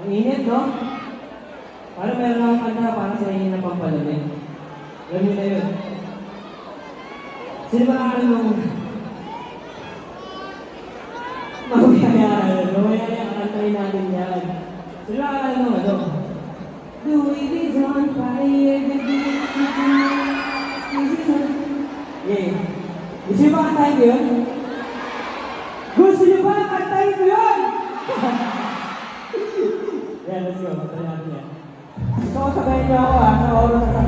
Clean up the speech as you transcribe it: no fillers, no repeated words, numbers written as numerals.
Ang init, no? Parang meron akong kanta para sa inyo na pampalamig. Alam niyo na yun. Sino ba alam mo? Mamaya kakantayin natin yan. Sino ba alam mo, ano? The wave is on fire, the beat is on. Yeah. Gusto niyo ba kantayin ko yun? Gusto niyo ba kantayin ko yun? Yeah, let's go. Kantayin natin yan. Gusto ko sabayin niyo ako sa oras sa